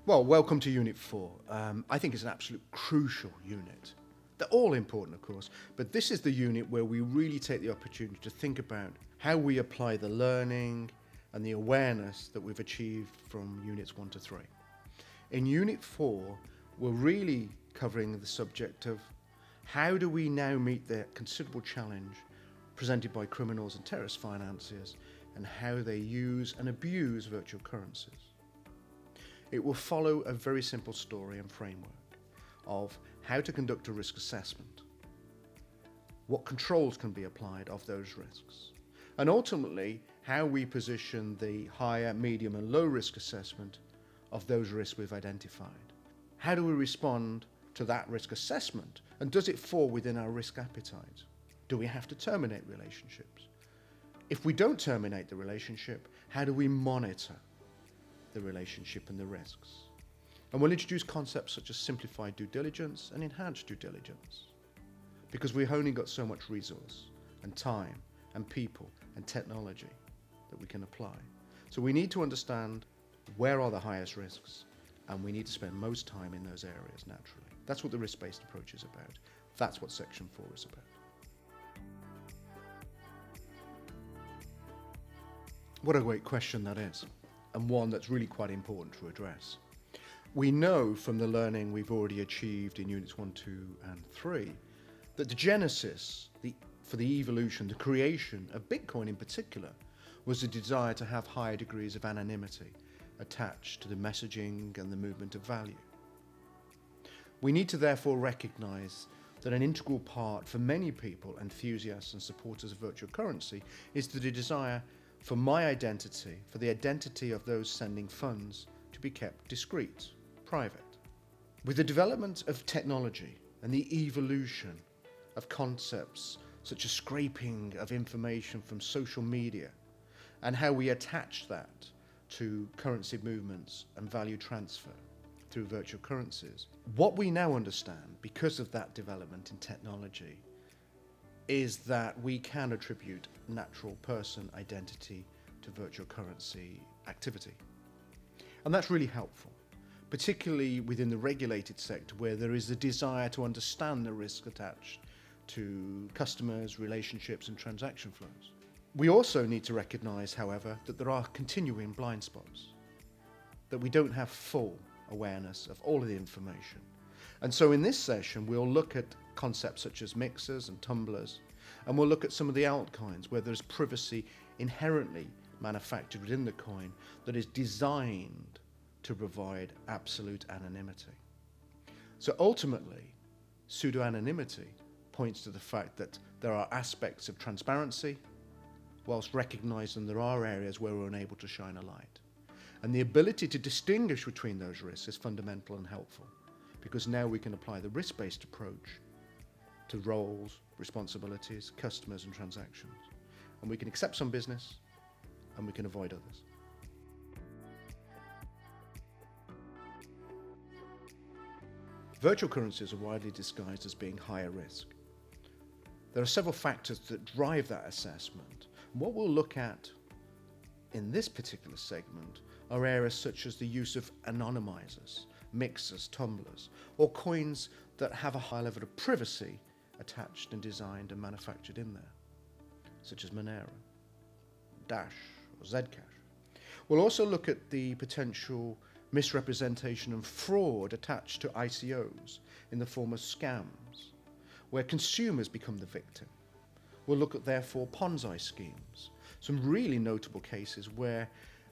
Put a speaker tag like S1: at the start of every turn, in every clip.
S1: Well, welcome to Unit 4. I think it's an absolute crucial unit. They're all important, of course, but this is the unit where we really take the opportunity to think about how we apply the learning and the awareness that we've achieved from Units 1 to 3. In Unit 4, we're really covering the subject of how do we now meet the considerable challenge presented by criminals and terrorist financiers and how they use and abuse virtual currencies. It will follow a very simple story and framework of how to conduct a risk assessment, what controls can be applied of those risks, and ultimately how we position the higher, medium and low risk assessment of those risks we've identified. How do we respond to that risk assessment, and does it fall within our risk appetite? Do we have to terminate relationships? If we don't terminate the relationship, how do we monitor the relationship and the risks? And we'll introduce concepts such as simplified due diligence and enhanced due diligence, because we've only got so much resource and time and people and technology that we can apply. So we need to understand where are the highest risks, and we need to spend most time in those areas naturally. That's what the risk-based approach is about. That's what Section 4 is about. What a great question that is, and one that's really quite important to address. We know from the learning we've already achieved in Units 1, 2 and 3 that the genesis for the evolution, the creation of Bitcoin in particular, was the desire to have higher degrees of anonymity attached to the messaging and the movement of value. We need to therefore recognise that an integral part for many people, enthusiasts and supporters of virtual currency, is the desire for my identity, for the identity of those sending funds, to be kept discreet, private. With the development of technology and the evolution of concepts such as scraping of information from social media and how we attach that to currency movements and value transfer through virtual currencies, what we now understand because of that development in technology is that we can attribute natural person identity to virtual currency activity. And that's really helpful, particularly within the regulated sector where there is a desire to understand the risk attached to customers, relationships and transaction flows. We also need to recognise, however, that there are continuing blind spots, that we don't have full awareness of all of the information. And so in this session we'll look at concepts such as mixers and tumblers, and we'll look at some of the altcoins where there's privacy inherently manufactured within the coin that is designed to provide absolute anonymity. So ultimately, pseudo-anonymity points to the fact that there are aspects of transparency, whilst recognising there are areas where we're unable to shine a light. And the ability to distinguish between those risks is fundamental and helpful, because now we can apply the risk-based approach to roles, responsibilities, customers and transactions. And we can accept some business and we can avoid others. Virtual currencies are widely disguised as being higher risk. There are several factors that drive that assessment. What we'll look at in this particular segment are areas such as the use of anonymizers, mixers, tumblers, or coins that have a high level of privacy attached and designed and manufactured in there, such as Monero, Dash or Zcash. We'll also look at the potential misrepresentation and fraud attached to ICOs in the form of scams, where consumers become the victim. We'll look at therefore Ponzi schemes, some really notable cases where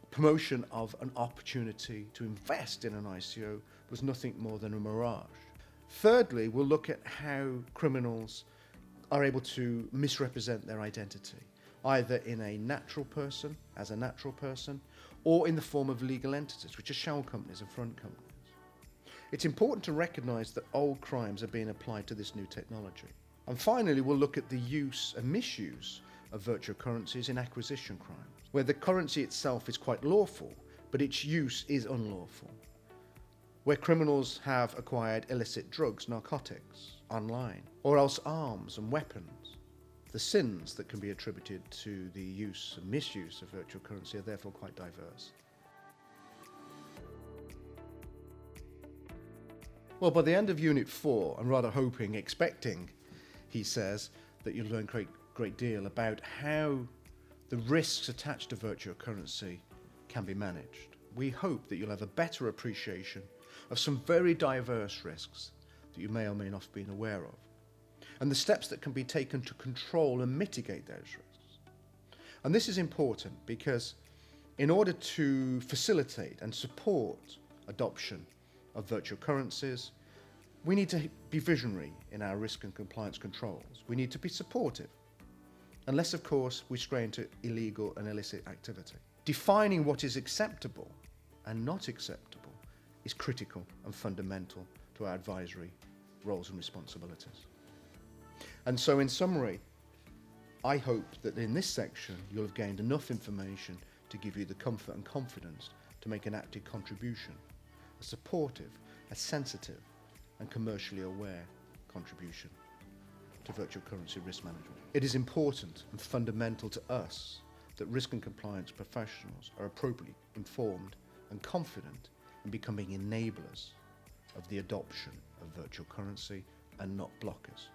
S1: promotion of an opportunity to invest in an ICO was nothing more than a mirage. Thirdly, we'll look at how criminals are able to misrepresent their identity, either in a natural person, as a natural person, or in the form of legal entities, which are shell companies and front companies. It's important to recognise that old crimes are being applied to this new technology. And finally, we'll look at the use and misuse of virtual currencies in acquisition crimes, where the currency itself is quite lawful, but its use is unlawful, where criminals have acquired illicit drugs, narcotics, online, or else arms and weapons. The sins that can be attributed to the use and misuse of virtual currency are therefore quite diverse. Well, by the end of Unit 4, I'm rather hoping, expecting, he says, that you'll learn a great deal about how the risks attached to virtual currency can be managed. We hope that you'll have a better appreciation of some very diverse risks that you may or may not have been aware of, and the steps that can be taken to control and mitigate those risks. And this is important because in order to facilitate and support adoption of virtual currencies, we need to be visionary in our risk and compliance controls. We need to be supportive, unless, of course, we stray into illegal and illicit activity. Defining what is acceptable and not acceptable is critical and fundamental to our advisory roles and responsibilities. And so, in summary, I hope that in this section you'll have gained enough information to give you the comfort and confidence to make an active contribution, a supportive, a sensitive and commercially aware contribution to virtual currency risk management. It is important and fundamental to us that risk and compliance professionals are appropriately informed and confident in becoming enablers of the adoption of virtual currency and not blockers.